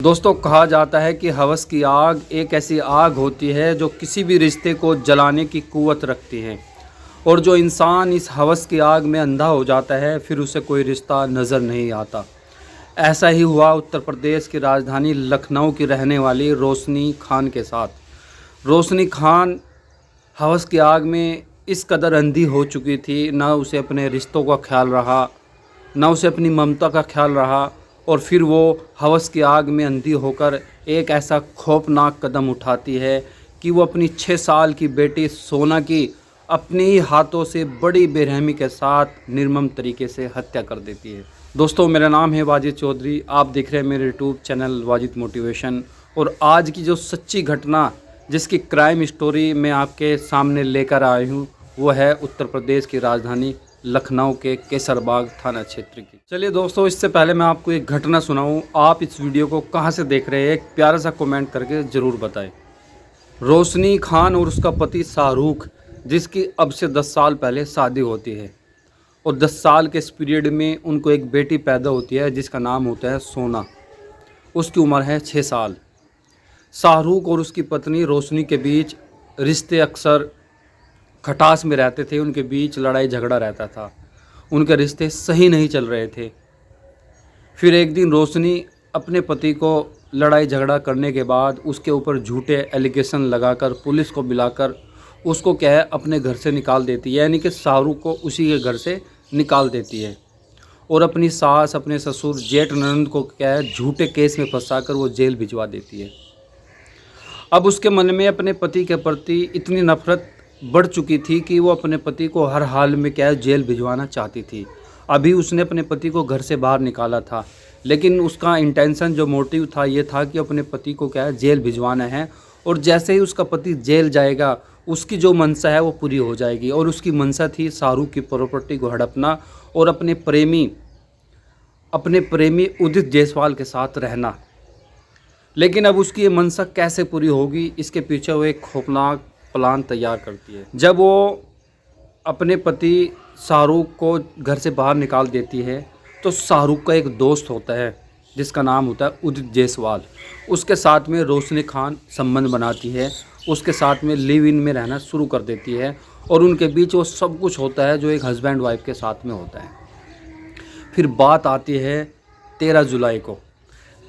दोस्तों, कहा जाता है कि हवस की आग एक ऐसी आग होती है जो किसी भी रिश्ते को जलाने की कुव्वत रखती है। और जो इंसान इस हवस की आग में अंधा हो जाता है फिर उसे कोई रिश्ता नज़र नहीं आता। ऐसा ही हुआ उत्तर प्रदेश की राजधानी लखनऊ की रहने वाली रोशनी खान के साथ। रोशनी खान हवस की आग में इस कदर अंधी हो चुकी थी, ना उसे अपने रिश्तों का ख्याल रहा, ना उसे अपनी ममता का ख्याल रहा। और फिर वो हवस की आग में अंधी होकर एक ऐसा खौफनाक कदम उठाती है कि वो अपनी 6 साल की बेटी सोना की अपने ही हाथों से बड़ी बेरहमी के साथ निर्मम तरीके से हत्या कर देती है। दोस्तों, मेरा नाम है वाजिद चौधरी, आप देख रहे हैं मेरे यूट्यूब चैनल वाजिद मोटिवेशन। और आज की जो सच्ची घटना जिसकी क्राइम स्टोरी मैं आपके सामने लेकर आई हूँ वो है उत्तर प्रदेश की राजधानी लखनऊ के केसरबाग थाना क्षेत्र की। चलिए दोस्तों, इससे पहले मैं आपको एक घटना सुनाऊं। आप इस वीडियो को कहां से देख रहे हैं एक प्यारा सा कमेंट करके ज़रूर बताएं। रोशनी खान और उसका पति शाहरुख, जिसकी अब से 10 साल पहले शादी होती है और 10 साल के इस पीरियड में उनको एक बेटी पैदा होती है जिसका नाम होता है सोना। उसकी उम्र है 6 साल। शाहरुख और उसकी पत्नी रोशनी के बीच रिश्ते अक्सर खटास में रहते थे, उनके बीच लड़ाई झगड़ा रहता था, उनके रिश्ते सही नहीं चल रहे थे। फिर एक दिन रोशनी अपने पति को लड़ाई झगड़ा करने के बाद उसके ऊपर झूठे एलिगेशन लगाकर पुलिस को बुलाकर उसको क्या है अपने घर से निकाल देती है, यानी कि शाहरुख को उसी के घर से निकाल देती है। और अपनी सास, अपने ससुर, जेठ ननंद को क्या है झूठे केस में फंसाकर वो जेल भिजवा देती है। अब उसके मन में अपने पति के प्रति इतनी नफरत बढ़ चुकी थी कि वो अपने पति को हर हाल में क्या है जेल भिजवाना चाहती थी। अभी उसने अपने पति को घर से बाहर निकाला था, लेकिन उसका इंटेंशन, जो मोटिव था, ये था कि अपने पति को क्या है जेल भिजवाना है। और जैसे ही उसका पति जेल जाएगा उसकी जो मंशा है वो पूरी हो जाएगी। और उसकी मंशा थी शाहरुख की प्रॉपर्टी को हड़पना और अपने प्रेमी उदित जायसवाल के साथ रहना। लेकिन अब उसकी ये मंशा कैसे पूरी होगी, इसके पीछे वो एक खौफनाक प्लान तैयार करती है। जब वो अपने पति शाहरुख को घर से बाहर निकाल देती है तो शाहरुख का एक दोस्त होता है जिसका नाम होता है उदित जायसवाल, उसके साथ में रोशनी खान संबंध बनाती है, उसके साथ में लिव इन में रहना शुरू कर देती है। और उनके बीच वो सब कुछ होता है जो एक हस्बैंड वाइफ के साथ में होता है। फिर बात आती है 13 जुलाई को।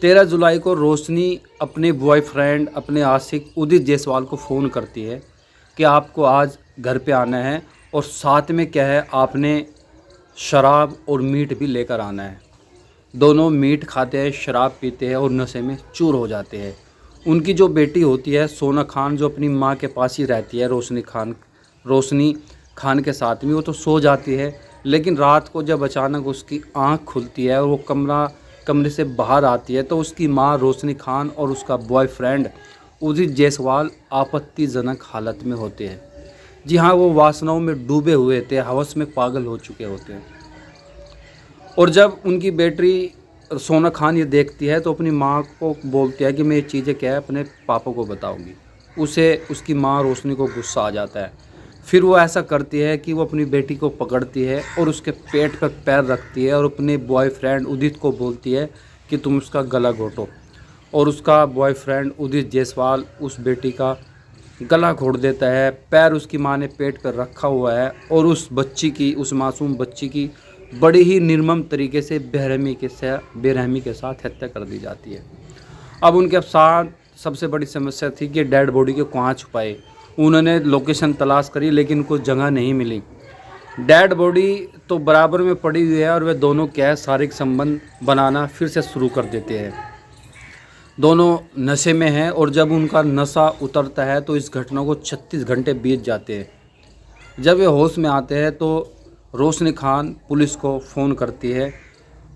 13 जुलाई को रोशनी अपने बॉयफ्रेंड, अपने आशिक उदित जायसवाल को फ़ोन करती है कि आपको आज घर पे आना है और साथ में क्या है आपने शराब और मीट भी लेकर आना है। दोनों मीट खाते हैं, शराब पीते हैं और नशे में चूर हो जाते हैं। उनकी जो बेटी होती है सोना खान, जो अपनी माँ के पास ही रहती है रोशनी खान के साथ में, वो तो सो जाती है। लेकिन रात को जब अचानक उसकी आँख खुलती है और वो कमरे से बाहर आती है तो उसकी माँ रोशनी खान और उसका बॉयफ्रेंड उदित जायसवाल आपत्तिजनक हालत में होते हैं। जी हाँ, वो वासनाओं में डूबे हुए थे, हवस में पागल हो चुके होते हैं। और जब उनकी बेटी सोना खान ये देखती है तो अपनी माँ को बोलती है कि मैं ये चीज़ें क्या है अपने पापा को बताऊंगी। उसे उसकी माँ रोशनी को गुस्सा आ जाता है। फिर वो ऐसा करती है कि वो अपनी बेटी को पकड़ती है और उसके पेट पर पैर रखती है और अपने बॉयफ्रेंड उदित को बोलती है कि तुम उसका गला घोटो। और उसका बॉयफ्रेंड उदित जायसवाल उस बेटी का गला घोट देता है। पैर उसकी माँ ने पेट पर रखा हुआ है और उस मासूम बच्ची की बड़ी ही निर्मम तरीके से बेरहमी के साथ हत्या कर दी जाती है। अब उनके साथ सबसे बड़ी समस्या थी कि डेड बॉडी को कहाँ छुपाए। उन्होंने लोकेशन तलाश करी लेकिन उनको जगह नहीं मिली। डेड बॉडी तो बराबर में पड़ी हुई है और वे दोनों क्या है शारीरिक संबंध बनाना फिर से शुरू कर देते हैं। दोनों नशे में हैं और जब उनका नशा उतरता है तो इस घटना को 36 घंटे बीत जाते हैं। जब वे होश में आते हैं तो रोशनी खान पुलिस को फ़ोन करती है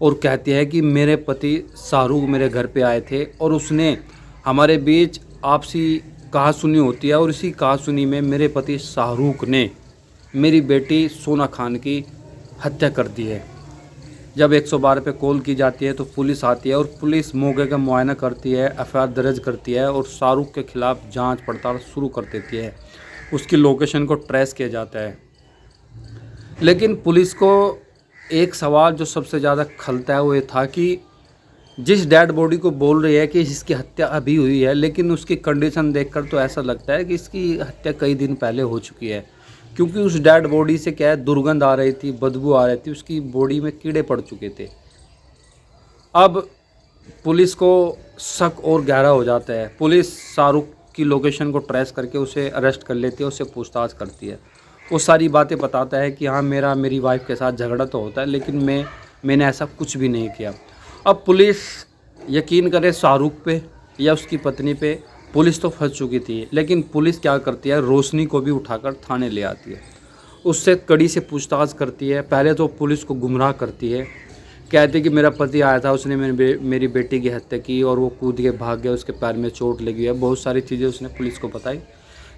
और कहती है कि मेरे पति शाहरुख मेरे घर पे आए थे और उसने हमारे बीच आपसी कहासुनी होती है और इसी कहासुनी में मेरे पति शाहरुख ने मेरी बेटी सोना खान की हत्या कर दी है। जब 112 पे कॉल की जाती है तो पुलिस आती है और पुलिस मौके का मुआयना करती है, एफआईआर दर्ज करती है और शाहरुख के खिलाफ़ जांच पड़ताल शुरू कर देती है। उसकी लोकेशन को ट्रेस किया जाता है। लेकिन पुलिस को एक सवाल जो सबसे ज़्यादा खलता है वो ये था कि जिस डेड बॉडी को बोल रही है कि इसकी हत्या अभी हुई है, लेकिन उसकी कंडीशन देखकर तो ऐसा लगता है कि इसकी हत्या कई दिन पहले हो चुकी है, क्योंकि उस डेड बॉडी से क्या है, दुर्गंध आ रही थी, बदबू आ रही थी, उसकी बॉडी में कीड़े पड़ चुके थे। अब पुलिस को शक और गहरा हो जाता है। पुलिस शाहरुख की लोकेशन को ट्रेस करके उसे अरेस्ट कर लेती है, उससे पूछताछ करती है। वो सारी बातें बताता है कि हाँ, मेरी वाइफ के साथ झगड़ा तो होता है, लेकिन मैंने ऐसा कुछ भी नहीं किया। अब पुलिस यकीन करे शाहरुख पे या उसकी पत्नी पे, पुलिस तो फंस चुकी थी, लेकिन पुलिस क्या करती है, रोशनी को भी उठाकर थाने ले आती है, उससे कड़ी से पूछताछ करती है। पहले तो पुलिस को गुमराह करती है, कहती है कि मेरा पति आया था, उसने मेरी बेटी की हत्या की और वो कूद के भाग गया, उसके पैर में चोट लगी है, बहुत सारी चीज़ें उसने पुलिस को बताई।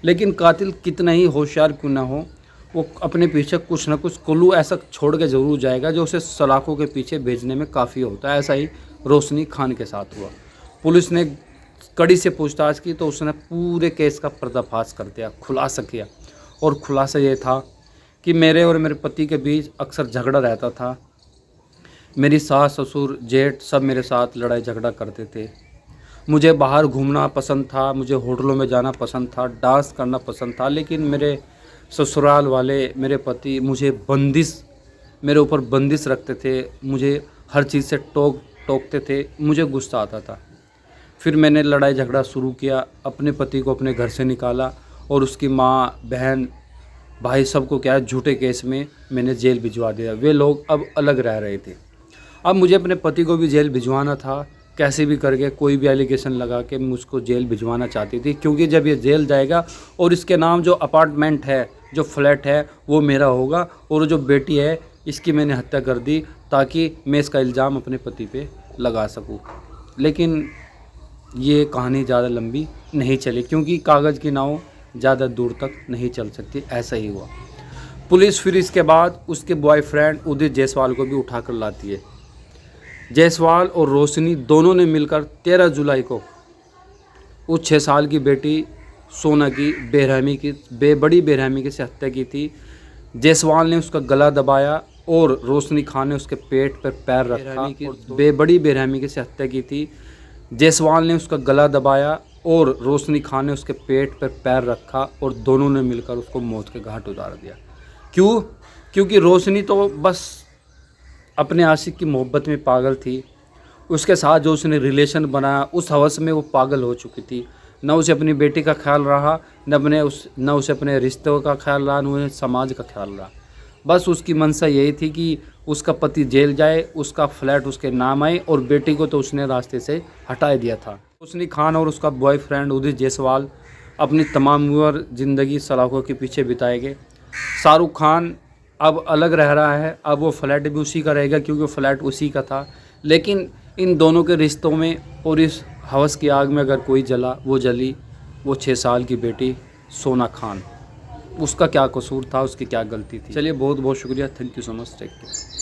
लेकिन कातिल कितना ही होशियार क्यों ना हो, वो अपने पीछे कुछ ना कुछ क्लू ऐसा छोड़ के ज़रूर जाएगा जो उसे सलाखों के पीछे भेजने में काफ़ी होता है। ऐसा ही रोशनी खान के साथ हुआ। पुलिस ने कड़ी से पूछताछ की तो उसने पूरे केस का पर्दाफाश कर दिया, खुलासा किया। और खुलासा ये था कि मेरे और मेरे पति के बीच अक्सर झगड़ा रहता था। मेरी सास, ससुर, जेठ सब मेरे साथ लड़ाई झगड़ा करते थे। मुझे बाहर घूमना पसंद था, मुझे होटलों में जाना पसंद था, डांस करना पसंद था, लेकिन मेरे ससुराल वाले, मेरे पति मेरे ऊपर बंदिश रखते थे। मुझे हर चीज़ से टोकते थे, मुझे गुस्सा आता था। फिर मैंने लड़ाई झगड़ा शुरू किया, अपने पति को अपने घर से निकाला और उसकी माँ, बहन, भाई सबको क्या है, झूठे केस में मैंने जेल भिजवा दिया। वे लोग अब अलग रह रहे थे। अब मुझे अपने पति को भी जेल भिजवाना था, कैसे भी करके कोई भी एलिगेशन लगा के मुझको जेल भिजवाना चाहती थी, क्योंकि जब ये जेल जाएगा और इसके नाम जो अपार्टमेंट है, जो फ्लैट है, वो मेरा होगा, और जो बेटी है इसकी मैंने हत्या कर दी ताकि मैं इसका इल्ज़ाम अपने पति पे लगा सकूं। लेकिन ये कहानी ज़्यादा लंबी नहीं चली, क्योंकि कागज़ की नाव ज़्यादा दूर तक नहीं चल सकती। ऐसा ही हुआ। पुलिस फिर इसके बाद उसके बॉयफ्रेंड उदित जायसवाल को भी उठा कर लाती है। जायसवाल और रोशनी दोनों ने मिलकर 13 जुलाई को उस 6 साल की बेटी सोना की बड़ी बेरहमी से हत्या की थी। जायसवाल ने उसका गला दबाया और रोशनी खान ने उसके पेट पर पैर रखा। बड़ी बेरहमी से हत्या की थी। जायसवाल ने उसका गला दबाया और रोशनी खान ने उसके पेट पर पैर रखा और दोनों ने मिलकर उसको मौत के घाट उतार दिया। क्यों? क्योंकि रोशनी तो बस अपने आशिक की मोहब्बत में पागल थी। उसके साथ जो उसने रिलेशन बनाया, उस हवस में वो पागल हो चुकी थी। न उसे अपनी बेटी का ख्याल रहा, न उसे अपने रिश्तों का ख्याल रहा, न उन्हें समाज का ख्याल रहा। बस उसकी मंशा यही थी कि उसका पति जेल जाए, उसका फ्लैट उसके नाम आए, और बेटी को तो उसने रास्ते से हटा दिया था। रोशनी खान और उसका बॉयफ्रेंड उदित जायसवाल अपनी तमाम उम्र ज़िंदगी सलाखों के पीछे बिताएंगे। शाहरुख खान अब अलग रह रहा है, अब वो फ्लैट भी उसी का रहेगा, क्योंकि फ्लैट उसी का था। लेकिन इन दोनों के रिश्तों में और इस हवस की आग में अगर कोई जला, वो जली वो 6 साल की बेटी सोना खान। उसका क्या कसूर था, उसकी क्या गलती थी? चलिए, बहुत बहुत शुक्रिया। Thank you so much. Take care.